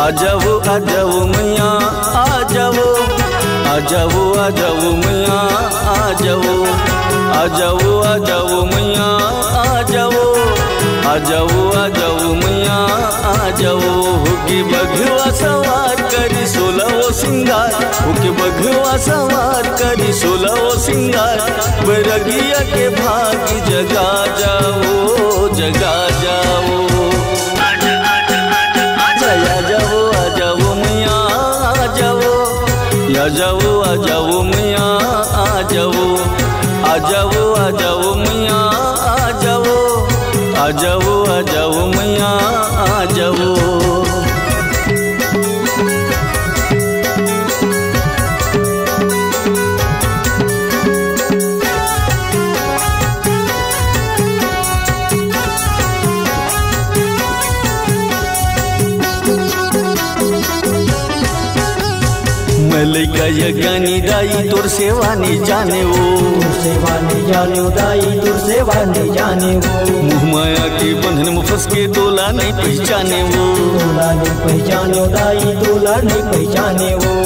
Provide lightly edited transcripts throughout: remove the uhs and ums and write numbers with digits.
आजाओ मैया आजाओ आजाओ आजाओ मैया आजाओ आजाओ आजाओ मैया आजाओ आजाओ आजाओ मैया आजाओ होके बघवा सवार करी 16 सिंगार होके बघवा सवार करी 16 सिंगार बरगिया के भागी जगा जाओ जगा जाओ आजाओ आजाओ मैया आजाओ आजाओ आजाओ मैया आजाओ आजाओ आजाओ मैया आजाओ लैका यज्ञानी दाई तोर सेवा नहीं जाने वो सेवा नहीं जाने दाई तोर सेवा नहीं जाने वो मुँह माया के बंधन में फंस के तोला नहीं पहचाने वो तोला नहीं पहचाने दाई तोला नहीं पहचाने वो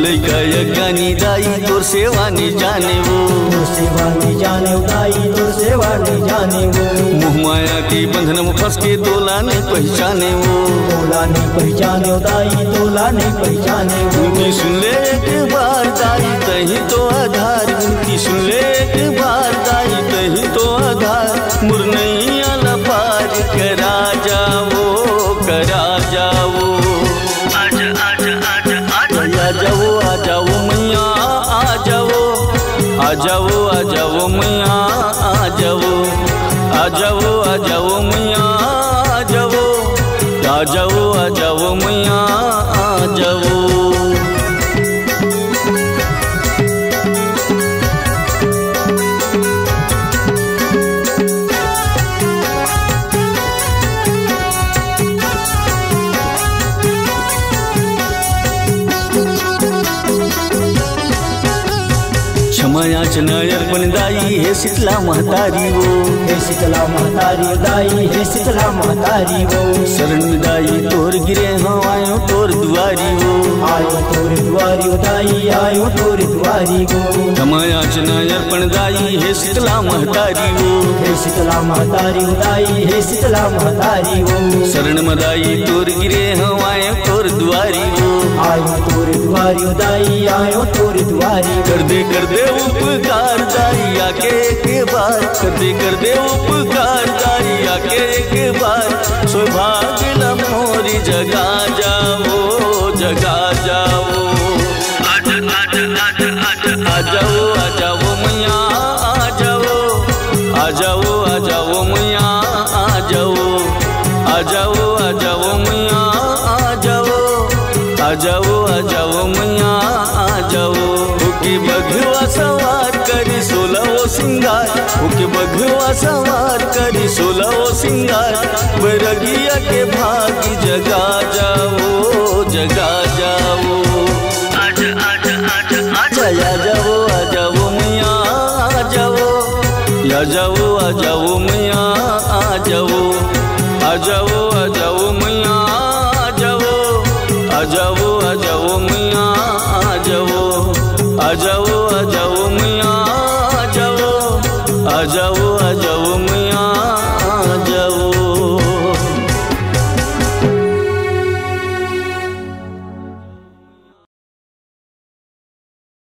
लैका यज्ञानी दाई तोर सेवा नहीं जाने वो सेवा नहीं जाने दाई तोर सेवा नहीं जाने वो मुँह माया के बंधन में फंस के तोला नहीं पहचाने वो तोला नहीं पहचाने दाई तोला नहीं पहचाने वो उनकी सुन ले एक बार दाई कहीं तो आधार उनकी सुन ले एक बार दाई कहीं तो आधार मुरनैया लपार करा जाओ करा जाओ आजा आजा आजा आजा जाओ आ जाओ मैया आ जाओ आ जाओ आ जाओ मैया आ जाओ आ जाओ आ जाओ मैया आ जाओ आ जाओ आ जाओ मैया आ जाओ क्षमायाचना अर्पण दाई हे शीतला महतारी वो हे शीतला महतारी दाई हे शीतला महतारी वो शरण दाई तोर गिरे हाँ आयो तोर दुआरी वो आयो तोर दुआरी दाई आयो तोर दुआरी वो क्षमायाचना अर्पण दाई हे शीतला महतारी वो हे शीतला महतारी दाई हे शीतला महतारी वो शरण मदाई तोर गिरे हाँ आयो तोर दुआरी वो आयो तोर दुआरी दाई आयो तोर दुआरी कर दे उपकार दाई आके एक बार कर दे उपकार दाई आके एक बार सौभाग्य ल मोरी जगा जाओ जगा जाओ आ जाओ आ जाओ मैया आ जाओ आ जाओ आ जाओ मैया आ जाओ आ जाओ आ जाओ मैया आ जाओ आ जाओ आ जाओ मैया आ जाओ होके बघवा सवार करी 16 सिंगार होके बघवा सवार करी 16 सिंगार बरगिया के भागी जगा जाओ जगा जाओ आजा आजा आजा आजा आ जाओ मैया आ जाओ आ जाओ आ जाओ मैया आ जाओ आ जाओ आ जाओ मैया आ जाओ आ जाओ आ जाओ मैया आ जाओ आ जाओ आ जाओ मैया आ जाओ आ जाओ